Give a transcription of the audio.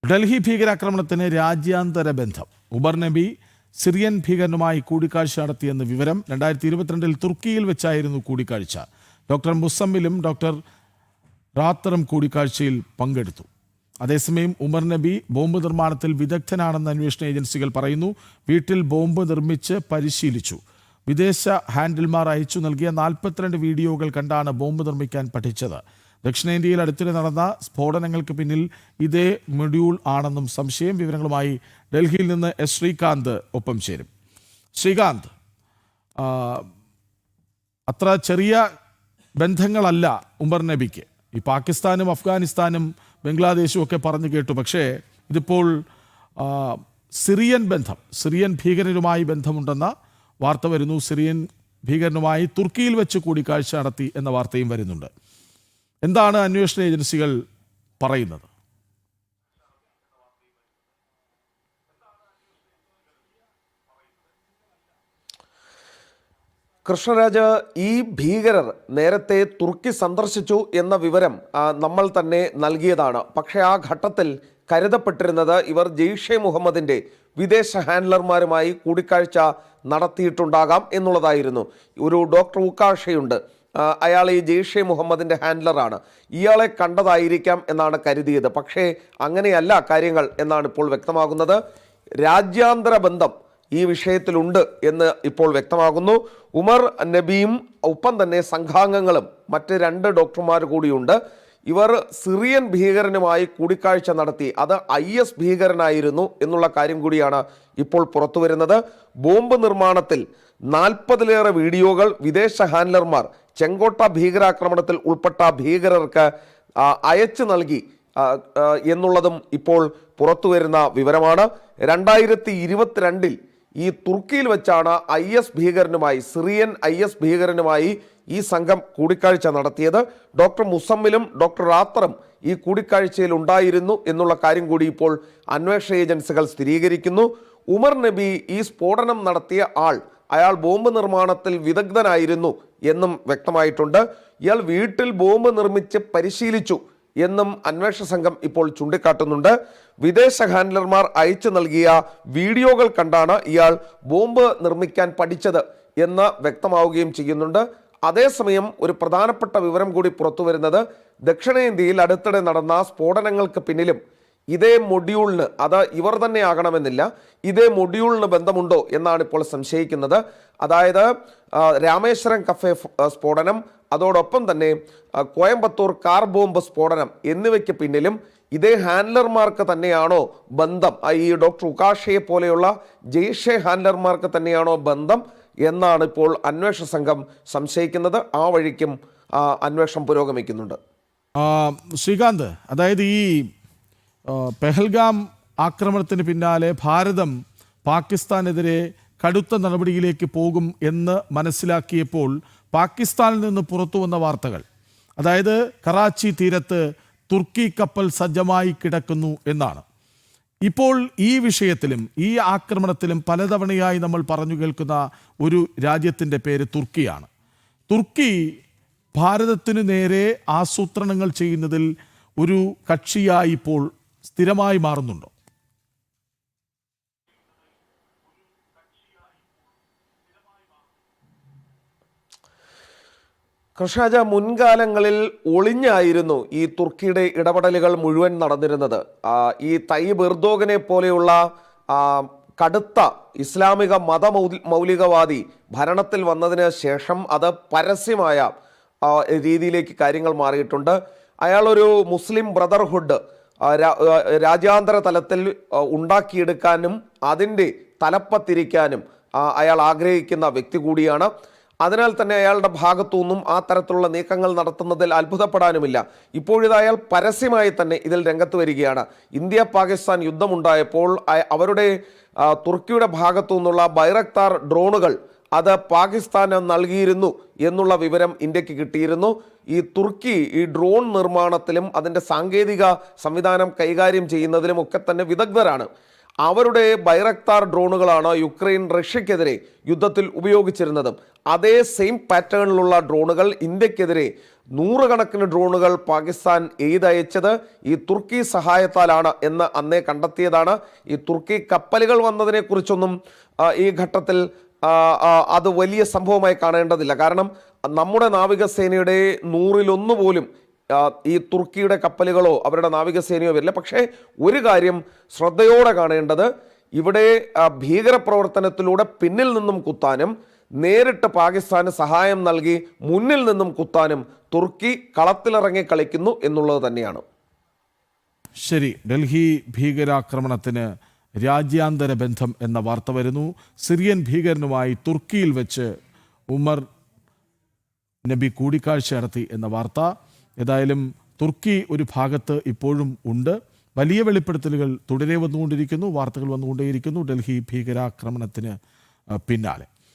ഡൽഹി ഭീകരാക്രമണത്തിന് രാജ്യാന്തര ബന്ധം. ഉമർ നബി സിറിയൻ ഭീകരനുമായി കൂടിക്കാഴ്ച നടത്തിയെന്ന് വിവരം. 2022 തുർക്കിയിൽ വെച്ചായിരുന്നു കൂടിക്കാഴ്ച. ഡോക്ടർ മുസമ്മിലും ഡോക്ടർ റാത്തറും കൂടിക്കാഴ്ചയിൽ പങ്കെടുത്തു. അതേസമയം ഉമർ നബി ബോംബ് നിർമ്മാണത്തിൽ വിദഗ്ധനാണെന്ന് അന്വേഷണ ഏജൻസികൾ പറയുന്നു. വീട്ടിൽ ബോംബ് നിർമ്മിച്ച് പരിശീലിച്ചു. വിദേശ ഹാൻഡിൽമാർ അയച്ചു നൽകിയ 42 വീഡിയോകൾ കണ്ടാണ് ബോംബ് നിർമ്മിക്കാൻ പഠിച്ചത്. ദക്ഷിണേന്ത്യയിൽ അടുത്തിടെ നടന്ന സ്ഫോടനങ്ങൾക്ക് പിന്നിൽ ഇതേ മൊഡ്യൂൾ ആണെന്നും സംശയം. വിവരങ്ങളുമായി ഡൽഹിയിൽ നിന്ന് എസ് ശ്രീകാന്ത് ഒപ്പം ചേരും. ശ്രീകാന്ത്, അത്ര ചെറിയ ബന്ധങ്ങളല്ല ഉമർ നബിക്ക്. ഈ പാകിസ്ഥാനും അഫ്ഗാനിസ്ഥാനും ബംഗ്ലാദേശും ഒക്കെ പറഞ്ഞു കേട്ടു. പക്ഷേ ഇതിപ്പോൾ സിറിയൻ ഭീകരരുമായി ബന്ധമുണ്ടെന്ന വാർത്ത വരുന്നു. സിറിയൻ ഭീകരനുമായി തുർക്കിയിൽ വെച്ച് കൂടിക്കാഴ്ച നടത്തി എന്ന വാർത്തയും വരുന്നുണ്ട്. എന്താണ് അന്വേഷണ ഏജൻസികൾ പറയുന്നത്? കൃഷ്ണരാജ്, ഈ ഭീകരർ നേരത്തെ തുർക്കി സന്ദർശിച്ചു എന്ന വിവരം നമ്മൾ തന്നെ നൽകിയതാണ്. പക്ഷേ ആ ഘട്ടത്തിൽ കരുതപ്പെട്ടിരുന്നത് ഇവർ ജെയ്ഷെ മുഹമ്മദിൻ്റെ വിദേശ ഹാൻഡ്ലർമാരുമായി കൂടിക്കാഴ്ച നടത്തിയിട്ടുണ്ടാകാം എന്നുള്ളതായിരുന്നു. ഒരു ഡോക്ടർ ഉക്കാഷയുണ്ട്, അയാൾ ഈ ജെയ്ഷെ മുഹമ്മദിൻ്റെ ഹാൻഡ്ലറാണ്. ഇയാളെ കണ്ടതായിരിക്കാം എന്നാണ് കരുതിയത്. പക്ഷേ അങ്ങനെയല്ല കാര്യങ്ങൾ എന്നാണ് ഇപ്പോൾ വ്യക്തമാകുന്നത്. രാജ്യാന്തര ബന്ധം ഈ വിഷയത്തിലുണ്ട് എന്ന് ഇപ്പോൾ വ്യക്തമാകുന്നു. ഉമർ നബിയും ഒപ്പം തന്നെ സംഘാംഗങ്ങളും മറ്റ് 2 ഡോക്ടർമാർ കൂടിയുണ്ട്. ഇവർ സിറിയൻ ഭീകരനുമായി കൂടിക്കാഴ്ച നടത്തി. അത് IS ഭീകരനായിരുന്നു എന്നുള്ള കാര്യം കൂടിയാണ് ഇപ്പോൾ പുറത്തു വരുന്നത്. ബോംബ് നിർമ്മാണത്തിൽ 40-ലേറെ വീഡിയോകൾ വിദേശ ഹാൻഡ്ലർമാർ ചെങ്കോട്ട ഭീകരാക്രമണത്തിൽ ഉൾപ്പെട്ട ഭീകരർക്ക് അയച്ചു നൽകി എന്നുള്ളതും ഇപ്പോൾ പുറത്തു വരുന്ന വിവരമാണ്. 2022 ഈ തുർക്കിയിൽ വെച്ചാണ് സിറിയൻ IS ഭീകരനുമായി ഈ സംഘം കൂടിക്കാഴ്ച നടത്തിയത്. ഡോക്ടർ മുസമ്മിലും ഡോക്ടർ റാത്തറും ഈ കൂടിക്കാഴ്ചയിൽ ഉണ്ടായിരുന്നു എന്നുള്ള കാര്യം കൂടി ഇപ്പോൾ അന്വേഷണ ഏജൻസികൾ സ്ഥിരീകരിക്കുന്നു. ഉമർ നബി ഈ സ്ഫോടനം നടത്തിയ അയാൾ ബോംബ് നിർമ്മാണത്തിൽ വിദഗ്ധനായിരുന്നു എന്നും വ്യക്തമായിട്ടുണ്ട്. ഇയാൾ വീട്ടിൽ ബോംബ് നിർമ്മിച്ച് പരിശീലിച്ചു എന്നും അന്വേഷണ സംഘം ഇപ്പോൾ ചൂണ്ടിക്കാട്ടുന്നുണ്ട്. വിദേശ ഹാൻഡ്ലർമാർ അയച്ചു നൽകിയ വീഡിയോകൾ കണ്ടാണ് ഇയാൾ ബോംബ് നിർമ്മിക്കാൻ പഠിച്ചത് എന്ന് വ്യക്തമാവുകയും ചെയ്യുന്നുണ്ട്. അതേസമയം ഒരു പ്രധാനപ്പെട്ട വിവരം കൂടി പുറത്തു വരുന്നത്, ദക്ഷിണേന്ത്യയിൽ അടുത്തിടെ നടന്ന സ്ഫോടനങ്ങൾക്ക് പിന്നിലും ഇതേ മൊഡ്യൂളിന്, അത് ഇവർ തന്നെ ആകണമെന്നില്ല, ഇതേ മൊഡ്യൂളിന് ബന്ധമുണ്ടോ എന്നാണ് ഇപ്പോൾ സംശയിക്കുന്നത്. അതായത് രാമേശ്വരം കഫേ സ്ഫോടനം, അതോടൊപ്പം തന്നെ കോയമ്പത്തൂർ കാർ ബോംബ് സ്ഫോടനം എന്നിവയ്ക്ക് പിന്നിലും ഇതേ ഹാൻഡ്ലർമാർക്ക് തന്നെയാണോ ബന്ധം? ഈ ഡോക്ടർ ഉക്കാഷയെ പോലെയുള്ള ജെയ്ഷെ ഹാൻഡ്ലർമാർക്ക് തന്നെയാണോ ബന്ധം എന്നാണ് ഇപ്പോൾ അന്വേഷണ സംഘം സംശയിക്കുന്നത്. ആ വഴിക്കും അന്വേഷണം പുരോഗമിക്കുന്നുണ്ട്. ശ്രീകാന്ത്, അതായത് ഈ പെഹൽഗാം ആക്രമണത്തിന് പിന്നാലെ ഭാരതം പാകിസ്ഥാനെതിരെ കടുത്ത നടപടിയിലേക്ക് പോകും എന്ന് മനസ്സിലാക്കിയപ്പോൾ പാകിസ്ഥാനിൽ നിന്ന് പുറത്തു വന്ന വാർത്തകൾ, അതായത് കറാച്ചി തീരത്ത് തുർക്കി കപ്പൽ സജ്ജമായി കിടക്കുന്നു എന്നാണ്. ഇപ്പോൾ ഈ വിഷയത്തിലും ഈ ആക്രമണത്തിലും പലതവണയായി നമ്മൾ പറഞ്ഞു കേൾക്കുന്ന ഒരു രാജ്യത്തിൻ്റെ പേര് തുർക്കിയാണ്. തുർക്കി ഭാരതത്തിനു നേരെ ആസൂത്രണങ്ങൾ ചെയ്യുന്നതിൽ ഒരു കക്ഷിയായി ഇപ്പോൾ സ്ഥിരമായി മാറുന്നുണ്ടോ? കൃഷ്ണരാജ, മുൻകാലങ്ങളിൽ ഒളിഞ്ഞായിരുന്നു ഈ തുർക്കിയുടെ ഇടപെടലുകൾ മുഴുവൻ നടന്നിരുന്നത്. ഈ തയ്യിബ് എർദോഗനെ പോലെയുള്ള കടുത്ത ഇസ്ലാമിക മൗലികവാദി ഭരണത്തിൽ വന്നതിന് ശേഷം അത് പരസ്യമായ രീതിയിലേക്ക് കാര്യങ്ങൾ മാറിയിട്ടുണ്ട്. അയാളൊരു മുസ്ലിം ബ്രദർഹുഡ് രാജ്യാന്തര തലത്തിൽ ഉണ്ടാക്കിയെടുക്കാനും അതിൻ്റെ തലപ്പത്തിരിക്കാനും അയാൾ ആഗ്രഹിക്കുന്ന വ്യക്തി കൂടിയാണ്. അതിനാൽ തന്നെ അയാളുടെ ഭാഗത്തുനിന്നും ആ തരത്തിലുള്ള നീക്കങ്ങൾ നടത്തുന്നതിൽ അത്ഭുതപ്പെടാനുമില്ല. ഇപ്പോഴിത് അയാൾ പരസ്യമായി തന്നെ ഇതിൽ രംഗത്ത് വരികയാണ്. ഇന്ത്യ പാകിസ്ഥാൻ യുദ്ധമുണ്ടായപ്പോൾ അവരുടെ തുർക്കിയുടെ ഭാഗത്തു നിന്നുള്ള ബൈറക്താർ ഡ്രോണുകൾ അത് പാകിസ്ഥാന് നൽകിയിരുന്നു എന്നുള്ള വിവരം ഇന്ത്യക്ക് കിട്ടിയിരുന്നു. ഈ തുർക്കി ഈ ഡ്രോൺ നിർമ്മാണത്തിലും അതിൻ്റെ സാങ്കേതിക സംവിധാനം കൈകാര്യം ചെയ്യുന്നതിലും ഒക്കെ തന്നെ വിദഗ്ധരാണ്. അവരുടെ ബൈറക്താർ ഡ്രോണുകളാണ് യുക്രൈൻ റഷ്യക്കെതിരെ യുദ്ധത്തിൽ ഉപയോഗിച്ചിരുന്നതും അതേ സെയിം പാറ്റേണിലുള്ള ഡ്രോണുകൾ ഇന്ത്യക്കെതിരെ നൂറുകണക്കിന് ഡ്രോണുകൾ പാകിസ്ഥാൻ എയ്തയച്ചത് ഈ തുർക്കി സഹായത്താലാണ് എന്ന് അന്നേ കണ്ടെത്തിയതാണ്. ഈ തുർക്കി കപ്പലുകൾ വന്നതിനെക്കുറിച്ചൊന്നും ഈ ഘട്ടത്തിൽ അത് വലിയ സംഭവമായി കാണേണ്ടതില്ല. കാരണം നമ്മുടെ നാവികസേനയുടെ 100-1 പോലും ഈ തുർക്കിയുടെ കപ്പലുകളോ അവരുടെ നാവികസേനയോ വരില്ല. പക്ഷേ ഒരു കാര്യം ശ്രദ്ധയോടെ കാണേണ്ടത്, ഇവിടെ ഭീകരപ്രവർത്തനത്തിലൂടെ പിന്നിൽ നിന്നും കുത്താനും നേരിട്ട് പാകിസ്ഥാന് സഹായം നൽകി മുന്നിൽ നിന്നും കുത്താനും തുർക്കി കളത്തിലിറങ്ങി കളിക്കുന്നു എന്നുള്ളത് തന്നെയാണ്. ശരി, ഡൽഹി ഭീകരാക്രമണത്തിന് രാജ്യാന്തര ബന്ധം എന്ന വാർത്ത വരുന്നു. സിറിയൻ ഭീകരനുമായി തുർക്കിയിൽ വെച്ച് ഉമർ നബി കൂടിക്കാഴ്ച നടത്തി എന്ന വാർത്ത. ഏതായാലും തുർക്കി ഒരു ഭാഗത്ത് ഇപ്പോഴും ഉണ്ട്. വലിയ വെളിപ്പെടുത്തലുകൾ തുടരെ വന്നുകൊണ്ടിരിക്കുന്നു, വാർത്തകൾ വന്നുകൊണ്ടേയിരിക്കുന്നു ഡൽഹി ഭീകരാക്രമണത്തിന് പിന്നാലെ.